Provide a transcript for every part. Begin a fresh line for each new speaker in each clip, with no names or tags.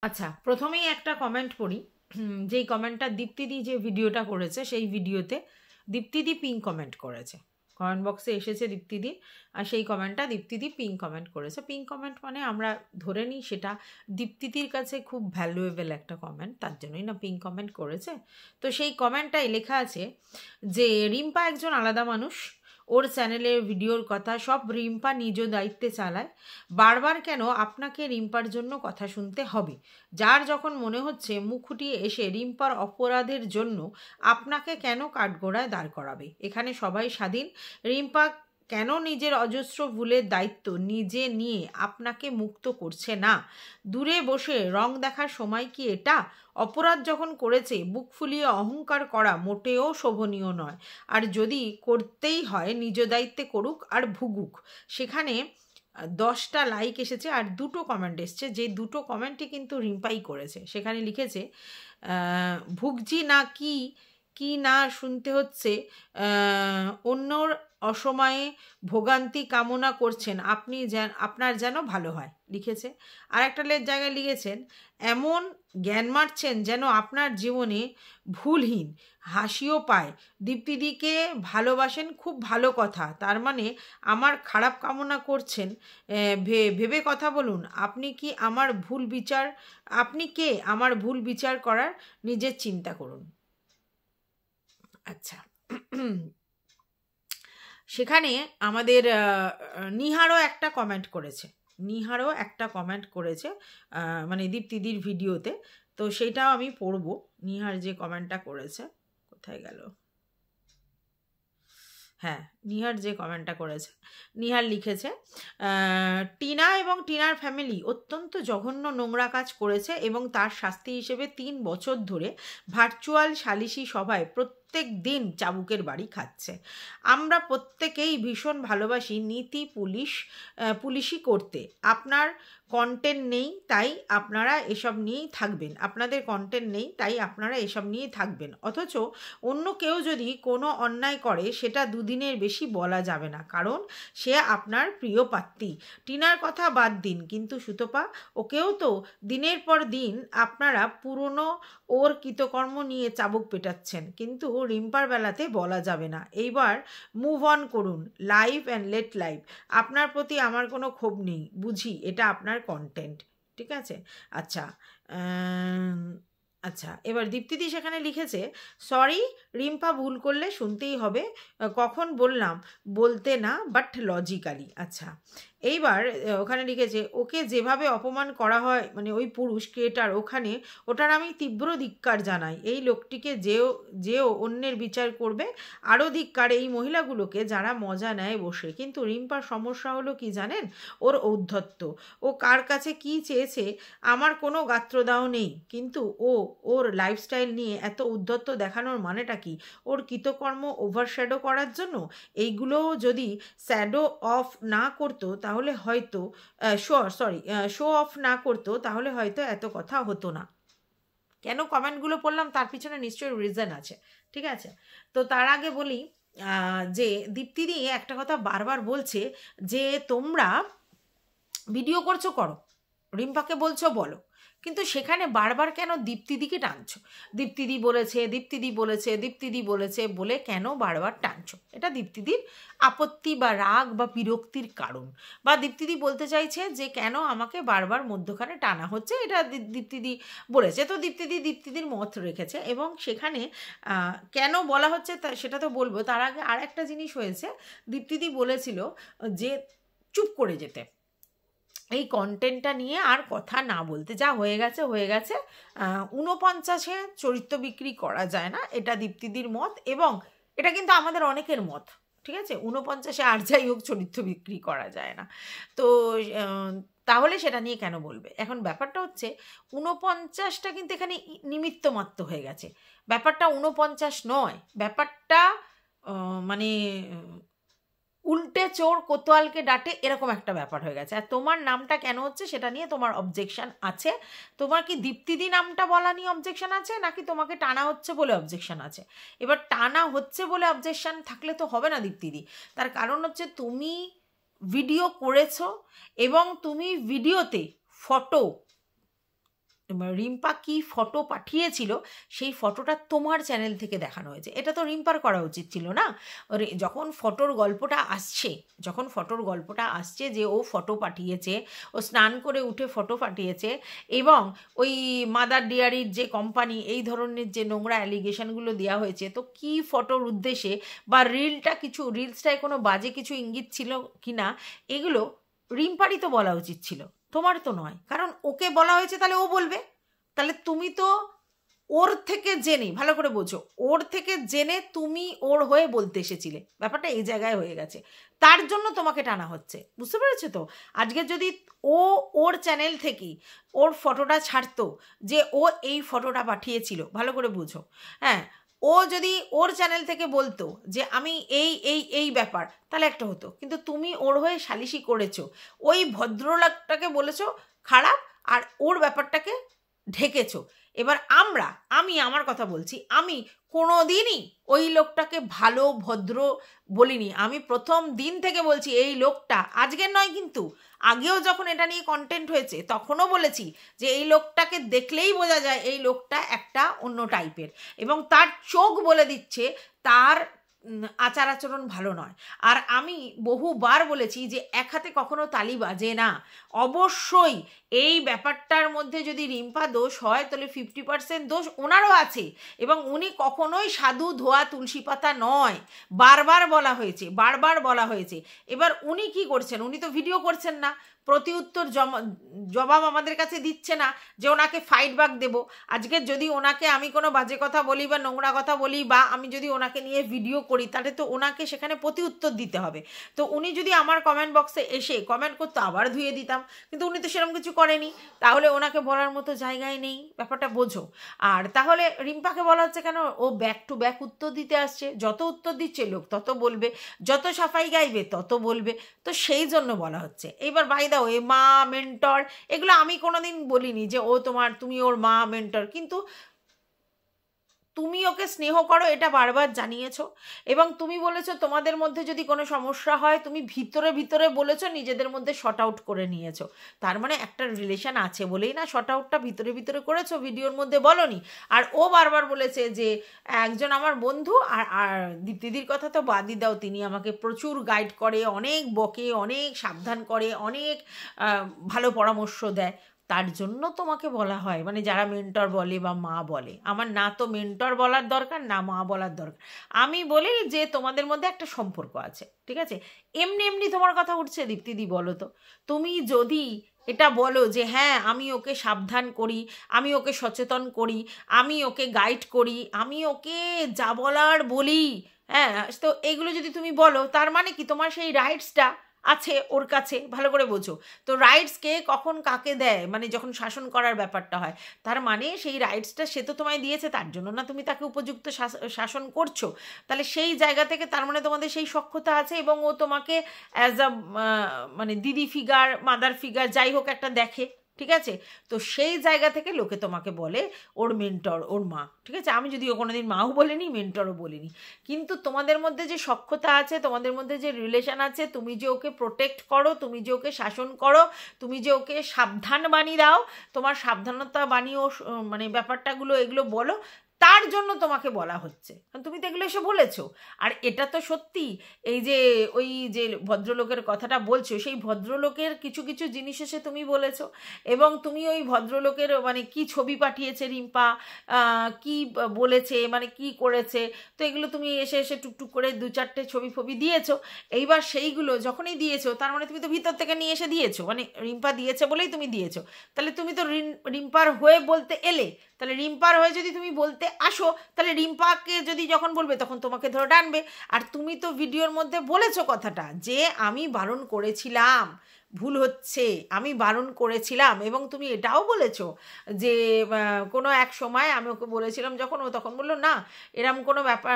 আচ্ছা, প্রথমেই একটা কমেন্ট পড়ি। যেই কমেন্টটা দীপ্তিদি যে ভিডিওটা করেছে, সেই ভিডিওতে দীপ্তিদি পিঙ্ক কমেন্ট করেছে। কমেন্ট বক্সে এসেছে দীপ্তিদি, আর সেই কমেন্টটা দীপ্তিদি পিঙ্ক কমেন্ট করেছে। পিঙ্ক কমেন্ট মানে আমরা ধরে নিই সেটা দীপ্তিদির কাছে খুব ভ্যালুয়েবল একটা কমেন্ট, তার জন্যই না পিঙ্ক কমেন্ট করেছে। তো সেই কমেন্টটাই লেখা আছে যে রিম্পা একজন আলাদা মানুষ, ওর চ্যানেলের ভিডিওর কথা সব রিম্পা নিজ দায়িত্বে চালায়। বারবার কেন আপনাকে রিম্পার জন্য কথা শুনতে হবে? যার যখন মনে হচ্ছে মুখ ফুটিয়ে এসে রিম্পার অপরাধের জন্য আপনাকে কেন কাঠগড়ায় দাঁড় করাবে? এখানে সবাই স্বাধীন। রিম্পা কেন নিজের অজস্র ভুলের দায়িত্ব নিজে নিয়ে আপনাকে মুক্ত করছে না? দূরে বসে রং দেখার সময় কি এটা? অপরাধ যখন করেছে বুক ফুলিয়ে অহংকার করা মোটেও শোভনীয় নয়। আর যদি করতেই হয় নিজ দায়িত্বে করুক আর ভুগুক। সেখানে 10টা লাইক এসেছে আর 2টো কমেন্ট এসছে, যে 2টো কমেন্টই কিন্তু রিম্পাই করেছে। সেখানে লিখেছে ভুগছি না কি কি না শুনতে হচ্ছে, অন্যর অসময়ে ভোগান্তি কামনা করছেন, আপনি আপনার যেন ভালো হয়, লিখেছে। আর একটা জায়গায় লিখেছেন এমন জ্ঞান মারছেন যেন আপনার জীবনে ভুলহীন, হাসিও পায়। দীপ্তিদিকে ভালোবাসেন, খুব ভালো কথা, তার মানে আমার খারাপ কামনা করছেন? ভেবে কথা বলুন। আপনি কে আমার ভুল বিচার করার? নিজের চিন্তা করুন। আচ্ছা, সেখানে আমাদের নিহারও একটা কমেন্ট করেছে। মানে দীপ্তিদির ভিডিওতে। তো সেইটাও আমি পড়বো। নিহার যে কমেন্টটা করেছে, কোথায় গেল? হ্যাঁ, নিহার যে কমেন্টটা করেছে, নিহার লিখেছে টিনা এবং টিনার ফ্যামিলি অত্যন্ত জঘন্য নোংরা কাজ করেছে এবং তার শাস্তি হিসেবে 3 বছর ধরে ভার্চুয়াল সালিশি সভায় প্রত্যেক দিন চাবুকের বাড়ি খাচ্ছে। আমরা প্রত্যেকেই ভীষণ ভালোবাসি নীতি পুলিশি করতে। আপনার কন্টেন্ট নেই তাই আপনারা এসব নিয়েই থাকবেন। অথচ অন্য কেউ যদি কোনো অন্যায় করে সেটা দুদিনের বেশি বলা যাবে না, কারণ সে আপনার প্রিয় পাত্রী। টিনার কথা বাদ দিন, কিন্তু সুতপা, ওকেও তো দিনের পর দিন আপনারা পুরনো ওর কৃতকর্ম নিয়ে চাবুক পেটাচ্ছেন, কিন্তু রিম্পার বেলাতে বলা যাবে না। এইবার মুভ অন করুন, লাইভ অ্যান্ড লেট লাইভ। আপনার প্রতি আমার কোনো ক্ষোভ নেই, বুঝি এটা আপনার কন্টেন্ট, ঠিক আছে। আচ্ছা, আচ্ছা, এবার দীপ্তিদি সেখানে লিখেছে সরি, রিম্পা ভুল করলে শুনতেই হবে, কখন বললাম বলতে না, বাট লজিক্যালি। আচ্ছা, এইবার ওখানে লিখেছে ওকে যেভাবে অপমান করা হয়, মানে ওই পুরুষ ক্রিয়েটার, ওটার আমি তীব্র ধিক্কার জানাই। এই লোকটিকে যেও অন্যের বিচার করবে। আরও ধিক্কার এই মহিলাগুলোকে যারা মজা নেয় বসে। কিন্তু রিম্পার সমস্যা হলো কি জানেন? ওর ঔদ্ধত্য। ও কার কাছে কি চেয়েছে আমার কোনো গাত্রদাহ নেই, কিন্তু ওর লাইফস্টাইল নিয়ে এত উদ্ধত্ত দেখানোর মানেটা কি? ওর কৃতকর্ম ওভারশ্যাডো করার জন্য? এইগুলো যদি শো অফ না করতো তাহলে হয়তো এত কথা হতো না। কেন কমেন্টগুলো পড়লাম তার পিছনে নিশ্চয়ই রিজন আছে, ঠিক আছে। তো তার আগে বলি যে দীপ্তিদি একটা কথা বারবার বলছে যে তোমরা ভিডিও করছো করো, রিম্পাকে বলছো বলো, কিন্তু সেখানে বারবার কেন দীপ্তিদিকে টানছো? দীপ্তিদি বলেছে বলে কেন বারবার টানছো? এটা দীপ্তিদির আপত্তি বা রাগ বা বিরক্তির কারণ, বা দীপ্তিদি বলতে চাইছে যে কেন আমাকে বারবার মধ্যখানে টানা হচ্ছে, এটা দীপ্তিদি বলেছে। তো দীপ্তিদির মত রেখেছে, এবং সেখানে কেন বলা হচ্ছে সেটা তো বলবো। তার আগে আর একটা জিনিস হয়েছে, দীপ্তিদি বলেছিল যে চুপ করে যেতে, এই কন্টেন্টটা নিয়ে আর কথা না বলতে, যা হয়ে গেছে 49-এ চরিত্র বিক্রি করা যায় না, এটা দীপ্তিদির মত, এবং এটা কিন্তু আমাদের অনেকের মত, ঠিক আছে। 49-এ আর যাই হোক চরিত্র বিক্রি করা যায় না। তো তাহলে সেটা নিয়ে কেন বলবে? এখন ব্যাপারটা হচ্ছে 49টা কিন্তু এখানে নিমিত্ত মাত্র হয়ে গেছে। ব্যাপারটা 49 নয়, ব্যাপারটা মানে উল্টে চোর কোতোয়ালকে ডাটে, এরকম একটা ব্যাপার হয়ে গেছে। আর তোমার নামটা কেন হচ্ছে সেটা নিয়ে তোমার অবজেকশন আছে। তোমার কি দীপ্তিদি নামটা বলা নিয়ে অবজেকশন আছে, নাকি তোমাকে টানা হচ্ছে বলে অবজেকশন আছে? এবার টানা হচ্ছে বলে অবজেকশন থাকলে তো হবে না দীপ্তিদি। তার কারণ হচ্ছে তুমি ভিডিও করেছো এবং তুমি ভিডিওতে ফটো রিম্পা কি ফটো পাঠিয়েছিল সেই ফটোটা তোমার চ্যানেল থেকে দেখানো হয়েছে। এটা তো রিম্পার করা উচিত ছিল না। যখন ফটোর গল্পটা আসছে যে ও ফটো পাঠিয়েছে, ও স্নান করে উঠে ফটো পাঠিয়েছে এবং ওই মাদার ডেয়ারির যে কোম্পানি এই ধরনের যে নোংরা অ্যালিগেশনগুলো দেওয়া হয়েছে, তো কি ফটোর উদ্দেশ্যে বা রিলসটায় কোনো বাজে কিছু ইঙ্গিত ছিল কি না, এগুলো রিম্পারই তো বলা উচিত ছিল, তোমার তো নয়। কারণ ওকে বলা হয়েছে তাহলে ও বলবে, তাহলে তুমি তো ওর থেকে জেনে, ভালো করে বোঝো, ওর থেকে জেনে তুমি ওর হয়ে বলতে এসেছিলে। ব্যাপারটা এই জায়গায় হয়ে গেছে, তার জন্য তোমাকে টানা হচ্ছে, বুঝতে পেরেছো তো? আজকে যদি ও ওর চ্যানেল থেকেই ওর ফটোটা ছাড়তো যে ও এই ফটোটা পাঠিয়েছিল, ভালো করে বুঝো, হ্যাঁ, ও যদি ওর চ্যানেল থেকে বলতো যে আমি এই ব্যাপার, তাহলে একটা হতো। কিন্তু তুমি ওর হয়ে সালিশি করেছো, ওই ভদ্রলোকটাকে বলেছো খারাপ আর ওর ব্যাপারটাকে ঢেকেছো। এবার আমি আমার কথা বলছি, আমি কোনো দিনই ওই লোকটাকে ভালো ভদ্র বলিনি। আমি প্রথম দিন থেকে বলছি এই লোকটা, আজকের নয় কিন্তু আগেও যখন এটা নিয়ে কন্টেন্ট হয়েছে তখনও বলেছি যে এই লোকটাকে দেখলেই বোঝা যায় এই লোকটা একটা অন্য টাইপের, এবং তার চোখ বলে দিচ্ছে তার আচার আচরণ ভালো নয়। আর আমি বহুবার বলেছি যে এক হাতে কখনো তালি বাজে না। অবশ্যই এই ব্যাপারটার মধ্যে যদি রিম্পা দোষ হয় তাহলে 50% দোষ ওনারও আছে, এবং উনি কখনোই সাধু ধোয়া তুলসী পাতা নয়। বারবার বলা হয়েছে। এবার উনি কি করছেন? উনি তো ভিডিও করছেন না, প্রতি উত্তর জবাব আমাদের কাছে দিচ্ছে না যে ওনাকে ফাইট ব্যাক দেবো। আজকে যদি ওনাকে আমি কোনো বাজে কথা বলি বা নোংরা কথা বলি বা আমি যদি ওনাকে নিয়ে ভিডিও করি, তাহলে তো ওনাকে সেখানে প্রতি উত্তর দিতে হবে। তো উনি যদি আমার কমেন্ট বক্সে এসে কমেন্ট করতো, আবার ধুয়ে দিতাম, কিন্তু উনি তো সেরকম কিছু করেনি, তাহলে ওনাকে বলার মতো জায়গায় নেই। ব্যাপারটা বোঝো। আর তাহলে রিম্পাকে বলা হচ্ছে কেন? ও ব্যাক টু ব্যাক উত্তর দিতে আসছে, যত উত্তর দিচ্ছে লোক তত বলবে, যত সাফাই গাইবে তত বলবে, তো সেই জন্য বলা হচ্ছে। এইবার ভাই দাও এ মা মেন্টর, এগুলো আমি কোনোদিন বলিনি যে তুমি ওর মা মেন্টর, কিন্তু তুমি ওকে স্নেহ করো এটা বারবার জানিয়েছো, এবং তুমি বলেছো তোমাদের মধ্যে যদি কোনো সমস্যা হয় তুমি ভিতরে বলেছো, নিজেদের মধ্যে শর্ট আউট করে নিয়েছো। তার মানে একটা রিলেশন আছে বলেই না শর্ট আউটটা ভিতরে করেছো, ভিডিওর মধ্যে বলনি। আর ও বারবার বলেছে যে একজন আমার বন্ধু, আর দীপ্তিদির কথা তো বাদই দাও, তিনি আমাকে প্রচুর গাইড করে, অনেক বকে, অনেক সাবধান করে, অনেক ভালো পরামর্শ দেয়। তার জন্য তোমাকে বলা হয়, মানে যারা মেন্টর বলে বা মা বলে। আমার না তো মেন্টর বলার দরকার, না মা বলার দরকার। আমি বলি যে তোমাদের মধ্যে একটা সম্পর্ক আছে, ঠিক আছে? এমনি তোমার কথা উঠছে দীপ্তিদি, বলো তো, তুমি যদি এটা বলো যে হ্যাঁ আমি ওকে সাবধান করি, আমি ওকে সচেতন করি, আমি ওকে গাইড করি, আমি ওকে যা বলার বলি, হ্যাঁ, তো এগুলো যদি তুমি বলো, তার মানে কি তোমার সেই রাইটসটা আছে ওর কাছে, ভালো করে বোঝো তো। রাইটস কে কখন কাকে দেয়, মানে যখন শাসন করার ব্যাপারটা হয়, তার মানে সেই রাইটসটা সে তো তোমায় দিয়েছে, তার জন্য না তুমি তাকে উপযুক্ত শাসন করছো। তাহলে সেই জায়গা থেকে তার মানে তোমাদের সেই সখ্যতা আছে, এবং ও তোমাকে অ্যাজ আ মানে দিদি ফিগার, মাদার ফিগার, যাই হোক একটা দেখে, ঠিক আছে? তো সেই জায়গা থেকে লোকে তোমাকে বলে ওর মেন্টর, ওর মা, ঠিক আছে? আমি যদিও কোনোদিন মাও বলিনি, মেন্টরও বলিনি, কিন্তু তোমাদের মধ্যে যে সখ্যতা আছে, তোমাদের মধ্যে যে রিলেশন আছে, তুমি যে ওকে প্রোটেক্ট করো, তুমি যে ওকে শাসন করো, তুমি যে ওকে সাবধান বাণী দাও, তোমার সাবধানতা বাণী ও মানে ব্যাপারটাগুলো এগুলো বলো, তার জন্য তোমাকে বলা হচ্ছে। কারণ তুমি তো এগুলো এসে বলেছো। আর এটা তো সত্যি, এই যে ওই যে ভদ্রলোকের কথাটা বলছো, সেই ভদ্রলোকের কিছু জিনিস এসে তুমি বলেছো, এবং তুমি ওই ভদ্রলোকের মানে কি ছবি পাঠিয়েছে রিম্পা, কি বলেছে, মানে কি করেছে, তো এগুলো তুমি এসে টুকটুক করে 2-4টে ছবি ফবি দিয়েছো। এইবার সেইগুলো যখনই দিয়েছো, তার মানে তুমি তো ভিতর থেকে নিয়ে এসে দিয়েছো, মানে রিম্পা দিয়েছে বলেই তুমি দিয়েছো। তাহলে তুমি তো রিম্পার হয়ে বলতে এলে, তাহলে রিম্পার হয়ে যদি তুমি বলতে আসো, তাহলে রিম্পাকে যদি যখন বলবে তখন তোমাকে ধরে টানবে। আর তুমি তো ভিডিওর মধ্যে বলেছো কথাটা যে আমি বারণ করেছিলাম, ভুল হচ্ছে, আমি বারণ করেছিলাম, এবং তুমি এটাও বলেছো যে কোনো এক সময় আমি ওকে বলেছিলাম যখন, ও তখন বললো না এরকম কোনো ব্যাপার,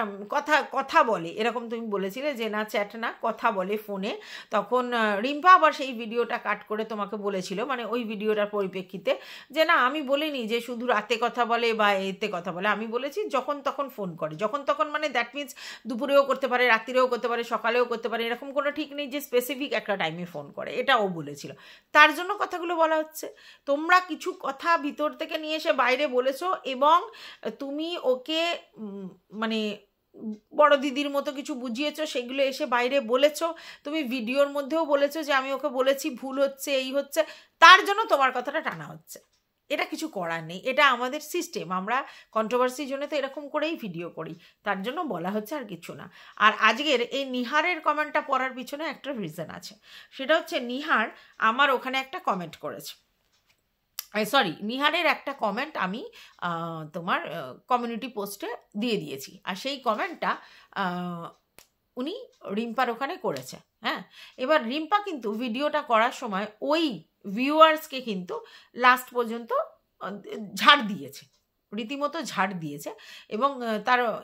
কথা বলে, এরকম তুমি বলেছিলে যে না চ্যাট না, কথা বলে ফোনে। তখন রিম্পা আবার সেই ভিডিওটা কাট করে তোমাকে বলেছিল, মানে ওই ভিডিওটার পরিপ্রেক্ষিতে, যে না আমি বলিনি যে শুধু রাতে কথা বলে বা এতে কথা বলে, আমি বলেছি যখন তখন ফোন করে। যখন তখন মানে দ্যাট মিনস দুপুরেও করতে পারে, রাত্রিরেও করতে পারে, সকালেও করতে পারে, এরকম কোনো ঠিক নেই যে স্পেসিফিক একটা টাইমে ফোন করে, এটা ও ও বলেছিল, তার জন্য কথাগুলো বলা হচ্ছে। তোমরা কিছু কথা ভিতর থেকে নিয়ে এসে বাইরে বলেছো এবং তুমি ওকে মানে বড় দিদির মতো কিছু বুঝিয়েছো, সেগুলো এসে বাইরে বলেছো। তুমি ভিডিওর মধ্যেও বলেছো যে আমি ওকে বলেছি ভুল হচ্ছে, এই হচ্ছে, তার জন্য তোমার কথাটা টানা হচ্ছে। এটা কিছু করার নেই, এটা আমাদের সিস্টেম, আমরা কন্ট্রোভার্সির জন্য তো এরকম করেই ভিডিও করি, তার জন্য বলা হচ্ছে, আর কিছু না। আর আজকের এই নিহারের কমেন্টটা পড়ার পিছনে একটা রিজন আছে, সেটা হচ্ছে নিহার আমার ওখানে একটা কমেন্ট করেছে, সরি, নিহারের একটা কমেন্ট আমি তোমার কমিউনিটি পোস্টে দিয়ে দিয়েছি, আর সেই কমেন্টটা উনি রিম্পার ওখানে করেছে। হ্যাঁ, এবার রিম্পা কিন্তু ভিডিওটা করার সময় ওই ভিউয়ার্সকে কিন্তু লাস্ট পর্যন্ত ঝাড় দিয়েছে, রীতিমতো ঝাড় দিয়েছে।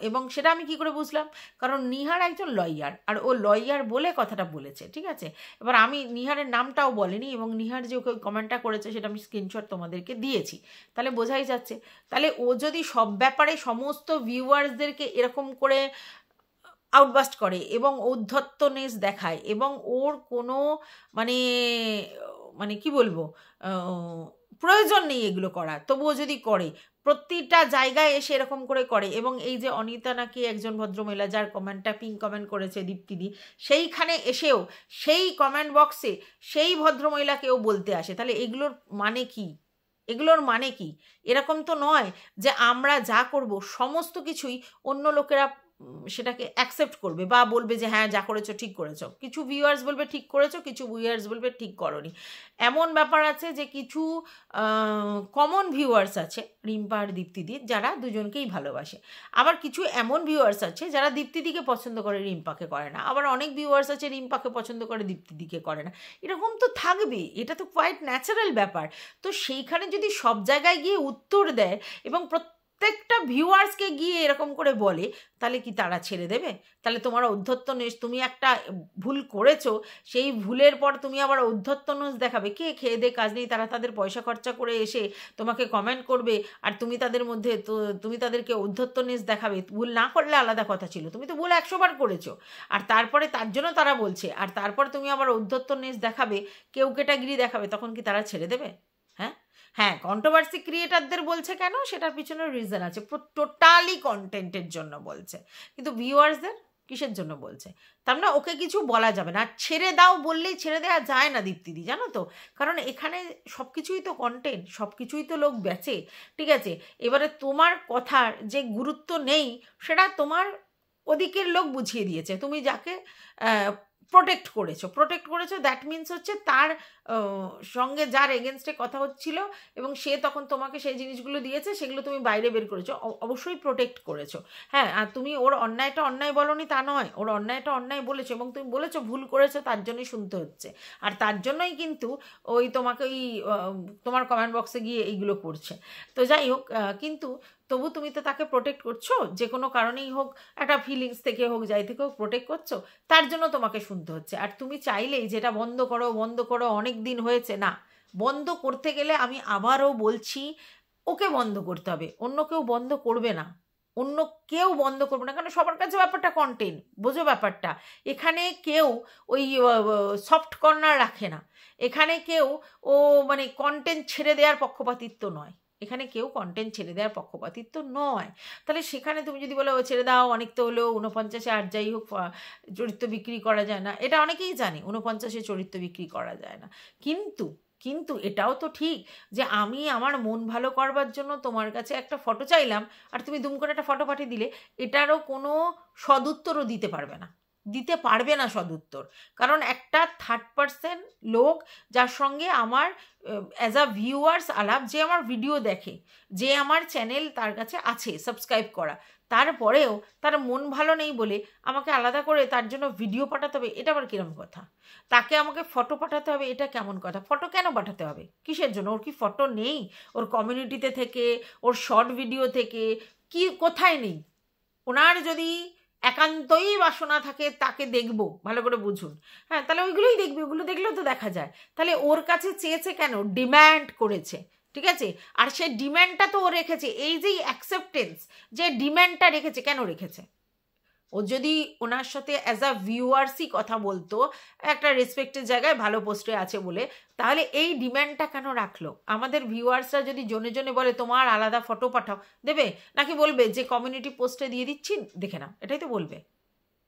এবং সেটা আমি কি করে বুঝলাম, কারণ নিহার একজন লয়ার, আর ও লয়ার বলে কথাটা বলেছে, ঠিক আছে। এবার আমি নিহারের নামটাও বলিনি, এবং নিহার যে ওকে কমেন্টটা করেছে সেটা আমি স্ক্রিনশট তোমাদেরকে দিয়েছি, তাহলে বোঝাই যাচ্ছে। তাহলে ও যদি সব ব্যাপারে সমস্ত ভিউয়ার্সদেরকে এরকম করে আউটবাস্ট করে এবং ঔদ্ধত্যনেস দেখায়, এবং ওর কোনো মানে মানে কি বলবো, প্রয়োজন নেই এগুলো করা, তবুও যদি করে, প্রতিটা জায়গায় এসে এরকম করে করে, এবং এই যে অনিতা নাকি একজন ভদ্রমহিলা যার কমেন্টটা পিং কমেন্ট করেছে দীপ্তিদি, সেইখানে এসেও সেই কমেন্ট বক্সে সেই ভদ্রমহিলাকেও বলতে আসে, তাহলে এগুলোর মানে কি? এগুলোর মানে কি? এরকম তো নয় যে আমরা যা করব সমস্ত কিছুই অন্য লোকেরা সেটাকে অ্যাকসেপ্ট করবে বা বলবে যে হ্যাঁ যা করেছো ঠিক করেছো। কিছু ভিউয়ার্স বলবে ঠিক করেছো, কিছু ভিউয়ার্স বলবে ঠিক করোনি। এমন ব্যাপার আছে যে কিছু কমন ভিউয়ার্স আছে রিম্পা আর দীপ্তিদির, যারা দুজনকেই ভালোবাসে। আবার কিছু এমন ভিউয়ার্স আছে যারা দীপ্তিদিকে পছন্দ করে, রিম্পাকে করে না। আবার অনেক ভিউয়ার্স আছে রিম্পাকে পছন্দ করে, দীপ্তিদিকে করে না। এরকম তো থাকবে, এটা তো কোয়াইট ন্যাচারাল ব্যাপার। তো সেইখানে যদি সব জায়গায় গিয়ে উত্তর দেয় এবং প্রত্যেকটা ভিউয়ার্সকে গিয়ে এরকম করে বলে, তাহলে কি তারা ছেড়ে দেবে? তাহলে তোমার ঔদ্ধত্যনেস, তুমি একটা ভুল করেছো, সেই ভুলের পর তুমি আবার ঔদ্ধত্যনেস দেখাবে? কে খেয়ে দে কাজ নেই, তারা তাদের পয়সা খরচা করে এসে তোমাকে কমেন্ট করবে, আর তুমি তাদের মধ্যে তো তুমি তাদেরকে ঔদ্ধত্যনেস দেখাবে? ভুল না করলে আলাদা কথা ছিল, তুমি তো ভুল 100 বার করেছো, আর তারপরে তার জন্য তারা বলছে, আর তারপর তুমি আবার ঔদ্ধত্যনেস দেখাবে, কেউ কেটাগিরি দেখাবে, তখন কি তারা ছেড়ে দেবে? হ্যাঁ হ্যাঁ, কন্ট্রোভার্সি ক্রিয়েটারদের বলছে কেন, সেটার পিছনে রিজন আছে, টোটালি কন্টেন্টের জন্য বলছে। কিন্তু ভিউয়ার্সদের কিসের জন্য বলছে? তার না ওকে কিছু বলা যাবে না, ছেড়ে দাও বললেই ছেড়ে দেওয়া যায় না দীপ্তিদি, জানো তো। কারণ এখানে সব কিছুই তো কন্টেন্ট, সব কিছুই তো লোক বেচে, ঠিক আছে। এবারে তোমার কথার যে গুরুত্ব নেই সেটা তোমার ওদিকের লোক বুঝিয়ে দিয়েছে। তুমি যাকে প্রোটেক্ট করেছো, দ্যাট মিনস হচ্ছে তার সঙ্গে যার এগেনস্টে কথা হচ্ছিল এবং সে তখন তোমাকে সেই জিনিসগুলো দিয়েছে, সেগুলো তুমি বাইরে বের করেছো, অবশ্যই প্রোটেক্ট করেছো। হ্যাঁ, আর তুমি ওর অন্যায়টা অন্যায় বলনি তা নয়, ওর অন্যায়টা অন্যায় বলেছো, এবং তুমি বলেছো ভুল করেছো, তার জন্যই শুনতে হচ্ছে, আর তার জন্যই কিন্তু ওই তোমাকে ওই তোমার কমেন্ট বক্সে গিয়ে এইগুলো করছে। তো যাই হোক, কিন্তু তবু তুমি তো তাকে প্রোটেক্ট করছো, যে কোনো কারণেই হোক, একটা ফিলিংস থেকে হোক, যাই থেকে হোক প্রোটেক্ট করছো, তার জন্য তোমাকে শুনতে হচ্ছে। আর তুমি চাইলেই যেটা বন্ধ করো, অনেক দিন হয়েছে, না, বন্ধ করতে গেলে আমি আবারও বলছি, ওকে বন্ধ করতে হবে, অন্য কেউ বন্ধ করবে না, অন্য কেউ বন্ধ করবে না, কারণ সবার কাছে ব্যাপারটা কন্টেন্ট, বোঝো ব্যাপারটা। এখানে কেউ ওই সফট কর্নার রাখে না, এখানে কেউ মানে কন্টেন্ট ছেড়ে দেওয়ার পক্ষপাতিত্ব নয়, এখানে কেউ কন্টেন্ট ছেড়ে দেওয়ার পক্ষপাতিত্ব নয়। তাহলে সেখানে তুমি যদি বলো ছেড়ে দাও, অনেক তো হলেও 49-এ, আর যাই হোক চরিত্র বিক্রি করা যায় না, এটা অনেকেই জানে 49-এ চরিত্র বিক্রি করা যায় না। কিন্তু এটাও তো ঠিক যে আমি আমার মন ভালো করবার জন্য তোমার কাছে একটা ফটো চাইলাম, আর তুমি দুম করে একটা ফটো পাঠিয়ে দিলে, এটারও কোনো সদুত্তরও দিতে পারবে না সদুত্তর। কারণ একটা থার্ড পার্সন লোক, যার সঙ্গে আমার অ্যাজ আ ভিউয়ার্স আলাপ, যে আমার ভিডিও দেখে, যে আমার চ্যানেল তার কাছে আছে সাবস্ক্রাইব করা, তারপরেও তার মন ভালো নেই বলে আমাকে আলাদা করে তার জন্য ভিডিও পাঠাতে হবে, এটা আবার কিরম কথা? তাকে আমাকে ফটো পাঠাতে হবে, এটা কেমন কথা? ফটো কেন পাঠাতে হবে, কিসের জন্য? ওর কি ফটো নেই ওর কমিউনিটিতে থেকে, ওর শর্ট ভিডিও থেকে? কি কোথায় নেই? ওনার যদি একান্তই বাসনা থাকে তাকে দেখবো, ভালো করে বুঝুন, হ্যাঁ, তাহলে ওইগুলোই দেখবে, ওগুলো দেখলেও তো দেখা যায়। তাহলে ওর কাছে চেয়েছে কেন? ডিম্যান্ড করেছে, ঠিক আছে। আর সে ডিম্যান্ডটা তো ও রেখেছে, এই যে অ্যাকসেপ্টেন্স, যে ডিম্যান্ডটা রেখেছে, কেন রেখেছে? ও যদি ওনার সাথে অ্যাজ আ ভিউয়ার্সই কথা বলতো, একটা রেসপেক্টের জায়গায় ভালো পোস্টে আছে বলে, তাহলে এই ডিম্যান্ডটা কেন রাখলো? আমাদের ভিউয়ার্সরা যদি জনে জনে বলে তোমার আলাদা ফটো পাঠাও, দেবে? নাকি বলবে যে কমিউনিটি পোস্টে দিয়ে দিচ্ছি দেখে নাও, এটাই তো বলবে।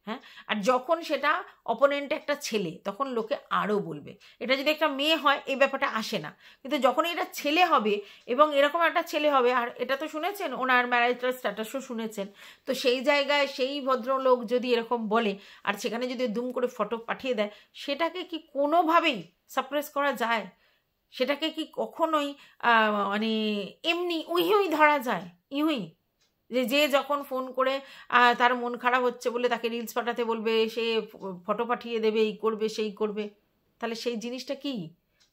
হ্যাঁ, আর যখন সেটা অপোনেন্ট একটা ছেলে, তখন লোকে আরও বলবে। এটা যদি একটা মেয়ে হয় এই ব্যাপারটা আসে না, কিন্তু যখন এটা ছেলে হবে, এবং এরকম একটা ছেলে হবে, আর এটা তো শুনেছেন ওনার ম্যারিটাল স্ট্যাটাসও শুনেছেন, তো সেই জায়গায় সেই ভদ্রলোক যদি এরকম বলে আর সেখানে যদি দুম করে ফটো পাঠিয়ে দেয়, সেটাকে কি কোনোভাবেই সাপ্রেস করা যায়? সেটাকে কি কখনোই মানে এমনি উই ধরা যায়? ইউই যে যখন ফোন করে তার মন খারাপ হচ্ছে বলে তাকে রিলস পাঠাতে বলবে, সে ফটো পাঠিয়ে দেবে, এই করবে সেই করবে, তাহলে সেই জিনিসটা কি?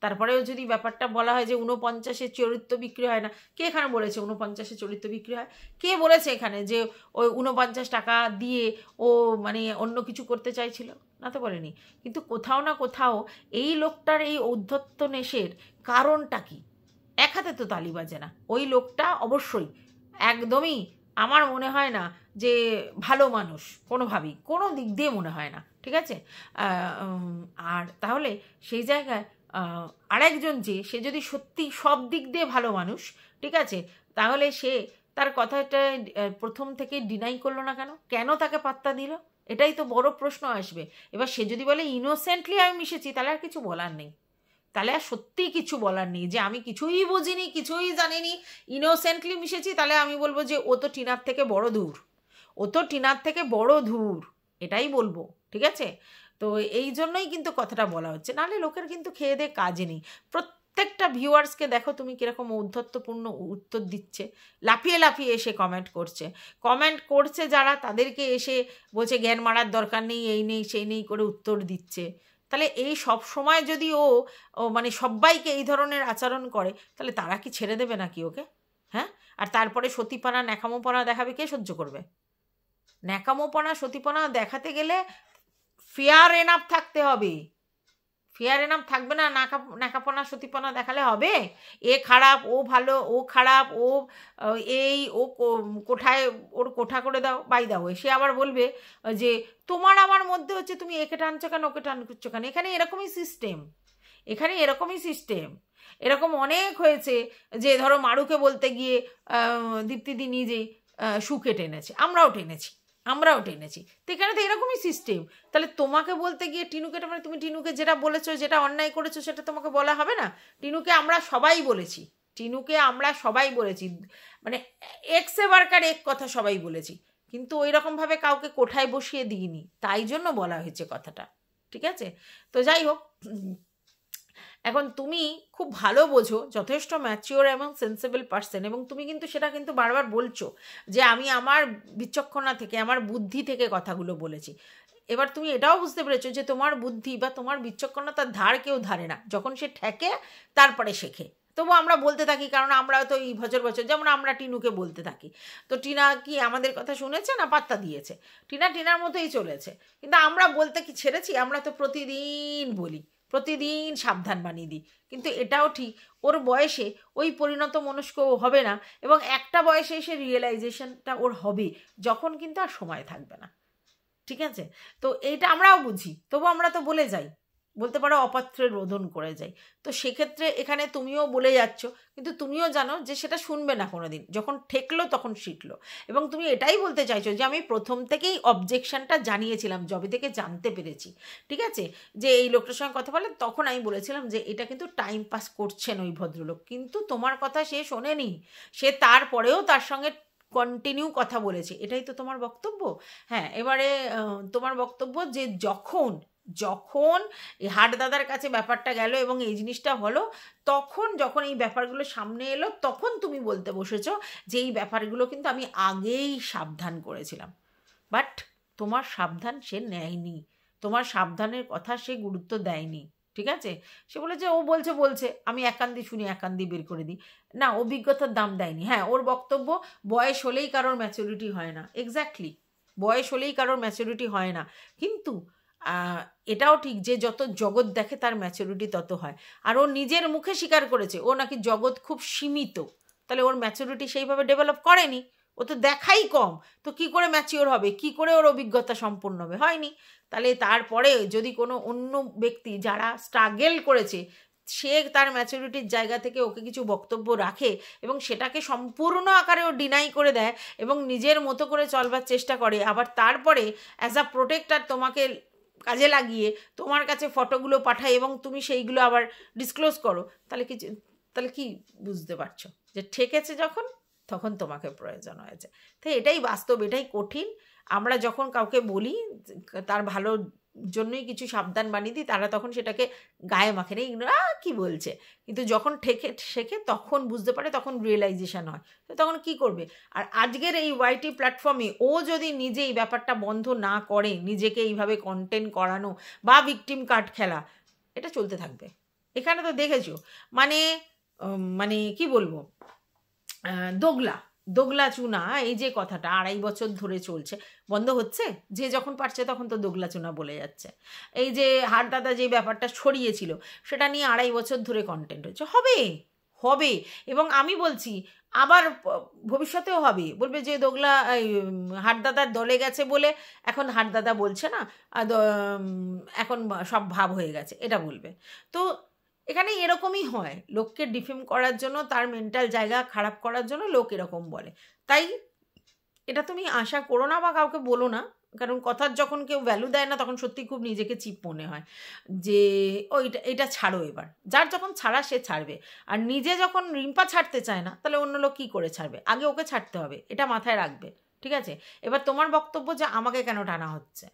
তারপরেও যদি ব্যাপারটা বলা হয় যে 49-এ চরিত্র বিক্রি হয় না, কে এখানে বলেছে 49-এ চরিত্র বিক্রি হয়? কে বলেছে এখানে যে ওই 49 টাকা দিয়ে ও মানে অন্য কিছু করতে চাইছিল? না তো বলেনি। কিন্তু কোথাও না কোথাও এই লোকটার এই ঔদ্ধত্য নেশের কারণটা কি? এক হাতে তো তালি বাজে না। ওই লোকটা অবশ্যই একদমই আমার মনে হয় না যে ভালো মানুষ, কোনোভাবেই, কোনো দিক দিয়ে মনে হয় না, ঠিক আছে? আর তাহলে সেই জায়গায় আরেকজন যে সে যদি সত্যি সব দিক দিয়ে ভালো মানুষ, ঠিক আছে, তাহলে সে তার কথাটা প্রথম থেকে ডিনাই করলো না কেন? কেন তাকে পাত্তা দিল? এটাই তো বড় প্রশ্ন আসবে। এবার সে যদি বলে ইনোসেন্টলি আমি মিশেছি, তাহলে আর কিছু বলার নেই। তাহলে আর সত্যিই কিছু বলার নেই যে আমি কিছুই বুঝিনি, কিছুই জানিনি, ইনোসেন্টলি মিশেছি। তাহলে আমি বলবো যে ও তো টিনার থেকে বড় ধূর, ও তো টিনার থেকে বড় ধূর, এটাই বলবো, ঠিক আছে? তো এই জন্যই কিন্তু কথাটা বলা হচ্ছে, নাহলে লোকের কিন্তু খেয়ে দিয়ে কাজে নেই। প্রত্যেকটা ভিউয়ার্সকে দেখো তুমি কীরকম ঔদ্ধত্যপূর্ণ উত্তর দিচ্ছে, লাফিয়ে লাফিয়ে এসে কমেন্ট করছে যারা, তাদেরকে এসে বলছে জ্ঞান মারার দরকার নেই, এই নেই সেই নেই করে উত্তর দিচ্ছে। তাহলে এই সব সময় যদি ও মানে সবাইকে এই ধরনের আচরণ করে, তাহলে তারা কি ছেড়ে দেবে নাকি ওকে? হ্যাঁ, আর তারপরে সতীপনা ন্যাকামোপনা দেখাবে, কে সহ্য করবে? ন্যাকামোপনা সতীপনা দেখাতে গেলে ফেয়ার এনাফ থাকতে হবে। ফেয়ার এনাফ থাকবে না, ন্যাকাপনা সতীপনা দেখালে হবে? এ খারাপ, ও ভালো, ও খারাপ, ও এই, ও কোঠায়, ওর কোঠা করে দাও, বাই দাও। সে আবার বলবে যে তোমার আমার মধ্যে হচ্ছে তুমি একে টানছো কেন, ওকে টানছো কেন? এখানে এরকমই সিস্টেম। এরকম অনেক হয়েছে যে ধরো মারুকে বলতে গিয়ে দীপ্তিদি নিজেই সুখে টেনেছে, আমরাও টেনেছি। তো এখানে তো এরকমই সিস্টেম। তাহলে তোমাকে বলতে গিয়ে টিনুকে, মানে তুমি টিনুকে যেটা বলেছো, যেটা অন্যায় করেছো, সেটা তোমাকে বলা হবে না? টিনুকে আমরা সবাই বলেছি, মানে এক্সে বারকার এক কথা সবাই বলেছি, কিন্তু ওই রকমভাবে কাউকে কোঠায় বসিয়ে দিইনি, তাই জন্য বলা হয়েছে কথাটা, ঠিক আছে? তো যাই হোক, এখন তুমি খুব ভালো বোঝো, যথেষ্ট ম্যাচিওর এবং সেন্সেবল পার্সন, এবং তুমি কিন্তু সেটা কিন্তু বারবার বলছো যে আমি আমার বিচক্ষণতা থেকে, আমার বুদ্ধি থেকে কথাগুলো বলেছি। এবার তুমি এটাও বুঝতে পেরেছো যে তোমার বুদ্ধি বা তোমার বিচক্ষণতার ধার কেউ ধারে না, যখন সে ঠেকে তারপরে শেখে। তবু আমরা বলতে থাকি, কারণ আমরা তো এই বছর যেমন আমরা টিনুকে বলতে থাকি। তো টিনা কি আমাদের কথা শুনেছে না পাত্তা দিয়েছে? টিনার মতোই চলেছে, কিন্তু আমরা বলতে কি ছেড়েছি? আমরা তো প্রতিদিন বলি, প্রতিদিন সাবধান বানিয়ে দিই। কিন্তু এটাও ঠিক, ওর বয়সে ওই পরিণত মনস্ক হবে না, এবং একটা বয়সে এসে রিয়েলাইজেশনটা ওর হবে, যখন কিন্তু আর সময় থাকবে না, ঠিক আছে? তো এইটা আমরাও বুঝি, তবু আমরা তো বলে যাই, বলতে পারো অপাত্রের রোদন করে যাই। তো সেক্ষেত্রে এখানে তুমিও বলে যাচ্ছ, কিন্তু তুমিও জানো যে সেটা শুনবে না কোনোদিন, যখন ঠেকলো তখন শিখলো। এবং তুমি এটাই বলতে চাইছো যে আমি প্রথম থেকেই অবজেকশনটা জানিয়েছিলাম, যবে থেকে জানতে পেরেছি, ঠিক আছে, যে এই লোকটার সঙ্গে কথা বলে, তখন আমি বলেছিলাম যে এটা কিন্তু টাইম পাস করছেন ওই ভদ্রলোক, কিন্তু তোমার কথা সে শোনেনি, সে তারপরেও তার সঙ্গে কন্টিনিউ কথা বলেছে। এটাই তো তোমার বক্তব্য। হ্যাঁ, এবারে তোমার বক্তব্য যে যখন এই হাট দাদার কাছে ব্যাপারটা গেল এবং এই জিনিসটা হলো, যখন এই ব্যাপারগুলো সামনে এলো, তখন তুমি বলতে বসেছো যে এই ব্যাপারগুলো কিন্তু আমি আগেই সাবধান করেছিলাম। বাট তোমার সাবধান সে নেয়নি, তোমার সাবধানের কথা সে গুরুত্ব দেয়নি, ঠিক আছে? সে বলেছে, ও বলছে আমি এক কান দিয়ে শুনি, এক কান দিয়ে বের করে দিই, না অভিজ্ঞতার দাম দেয়নি। হ্যাঁ, ওর বক্তব্য বয়স হলেই কারোর ম্যাচুরিটি হয় না। এক্স্যাক্টলি, বয়স হলেই কারোর ম্যাচুরিটি হয় না, কিন্তু এটাও ঠিক যে যত জগৎ দেখে তার ম্যাচুরিটি তত হয়। আর ও নিজের মুখে স্বীকার করেছে ও নাকি জগৎ খুব সীমিত, তাহলে ওর ম্যাচুরিটি সেইভাবে ডেভেলপ করেনি, ও তো দেখাই কম, তো কি করে ম্যাচিওর হবে, কি করে ওর অভিজ্ঞতা সম্পন্ন হবে? হয়নি। তাহলে তারপরে যদি কোনো অন্য ব্যক্তি যারা স্ট্রাগেল করেছে সে তার ম্যাচুরিটির জায়গা থেকে ওকে কিছু বক্তব্য রাখে এবং সেটাকে সম্পূর্ণ আকারে ও ডিনাই করে দেয় এবং নিজের মতো করে চলবার চেষ্টা করে, আবার তারপরে অ্যাজ আ প্রোটেক্টর তোমাকে কাজে লাগিয়ে তোমার কাছে ফটোগুলো পাঠায় এবং তুমি সেইগুলো আবার ডিসক্লোজ করো, তাহলে কি বুঝতে পারছো যে ঠেকেছে যখন তখন তোমাকে প্রয়োজন হয়েছে। তো এটাই বাস্তব, এটাই কঠিন। আমরা যখন কাউকে বলি তার ভালোর জন্যই কিছু সাবধান বানিয়ে দিই, তারা তখন সেটাকে গায়ে মাখে নেই, কি বলছে, কিন্তু যখন শেখে তখন বুঝতে পারে, তখন রিয়েলাইজেশন হয়, তো তখন কি করবে? আর আজকের এই ওয়াইটি প্ল্যাটফর্মে ও যদি নিজে এই ব্যাপারটা বন্ধ না করে, নিজেকে এইভাবে কন্টেন্ট করানো বা ভিকটিম কার্ড খেলা, এটা চলতে থাকবে। এখানে তো দেখেছো মানে কি বলবো, দোগলা চুনা, এই যে কথাটা 2.5 বছর ধরে চলছে, বন্ধ হচ্ছে? যে যখন পারছে তখন তো দোগলা চুনা বলে যাচ্ছে। এই যে হারদাদা যে ব্যাপারটা ছড়িয়েছিল সেটা নিয়ে 2.5 বছর ধরে কন্টেন্ট হচ্ছে, হবে এবং আমি বলছি আবার ভবিষ্যতেও হবে। বলবে যে দোগলা হারদাদার দলে গেছে বলে এখন হারদাদা বলছে না, এখন সব ভাব হয়ে গেছে, এটা বলবে। তো এখানে এরকমই হয়, লোককে ডিফেম করার জন্য, তার মেন্টাল জায়গা খারাপ করার জন্য লোক এরকম বলে। তাই এটা তুমি আশা করো না বা কাউকে বলো না, কারণ কথার যখন কেউ ভ্যালু দেয় না তখন সত্যি খুব নিজেকে চিপ মনে হয় যে এটা ছাড়ো। এবার যার যখন ছাড়া সে ছাড়বে, আর নিজে যখন রিম্পা ছাড়তে চায় না তাহলে অন্য লোক কী করে ছাড়বে? আগে ওকে ছাড়তে হবে, এটা মাথায় রাখবে, ঠিক আছে? এবার তোমার বক্তব্য যে আমাকে কেন টানা হচ্ছে,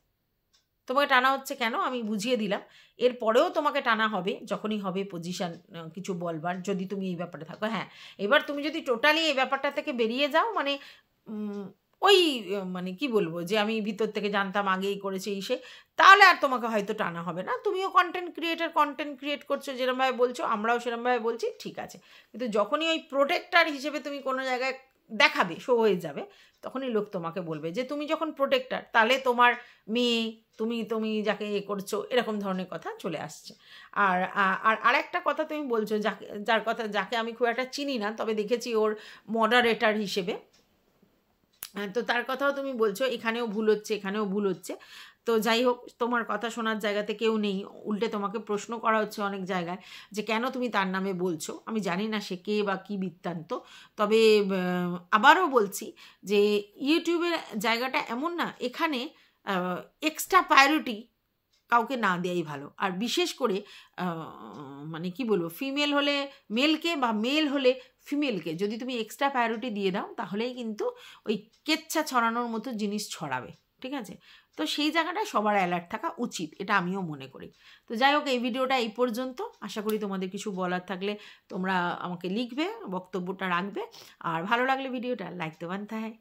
তোমাকে টানা হচ্ছে কেন আমি বুঝিয়ে দিলাম। এরপরেও তোমাকে টানা হবে যখনই হবে পজিশন কিছু বলবার, যদি তুমি এই ব্যাপারে থাকো। হ্যাঁ, এবার তুমি যদি টোটালি এই ব্যাপারটা থেকে বেরিয়ে যাও, মানে ওই মানে কি বলবো, যে আমি ভিতর থেকে জানতাম আগেই করেছে এই সে, তাহলে আর তোমাকে হয়তো টানা হবে না। তুমিও কন্টেন্ট ক্রিয়েট করছো, যেরমভাবে বলছো আমরাও সেরমভাবে বলছি, ঠিক আছে। কিন্তু যখনই ওই প্রোটেক্টর হিসেবে তুমি কোনো জায়গায় দেখাবে, শো হয়ে যাবে, তখনই লোক তোমাকে বলবে যে তুমি যখন প্রোটেক্টর তাহলে তোমার মেয়ে, তুমি যাকে করছো, এরকম ধরনের কথা চলে আসছে। আর আরেকটা কথা তুমি বলছো, যাকে আমি খুব একটা চিনি না, তবে দেখেছি ওর মডারেটর হিসেবে, তো তার কথাও তুমি বলছো এখানেও ভুল হচ্ছে, এখানেও ভুল হচ্ছে। তো যাই হোক, তোমার কথা শোনার জায়গাতে কেউ নেই, উল্টে তোমাকে প্রশ্ন করা হচ্ছে অনেক জায়গায় যে কেন তুমি তার নামে বলছো। আমি জানি না সে কে বা কী বৃত্তান্ত, তবে আবারও বলছি যে ইউটিউবের জায়গাটা এমন না, এখানে এক্সট্রা প্রায়োরিটি কাউকে না দেওয়াই ভালো। আর বিশেষ করে মানে কি বলবো, ফিমেল হলে মেলকে বা মেল হলে ফিমেলকে যদি তুমি এক্সট্রা প্রায়োরিটি দিয়ে দাও, তাহলেই কিন্তু ওই কেচ্ছা ছড়ানোর মতো জিনিস ছড়াবে, ঠিক আছে? তো সেই জায়গাটায় সবার অ্যালার্ট থাকা উচিত, এটা আমিও মনে করি। তো যাই হোক, এই ভিডিওটা এই পর্যন্ত। আশা করি তোমাদের কিছু বলার থাকলে তোমরা আমাকে লিখবে, বক্তব্যটা রাখবে, আর ভালো লাগলে ভিডিওটা লাইক তো বানতে হয়।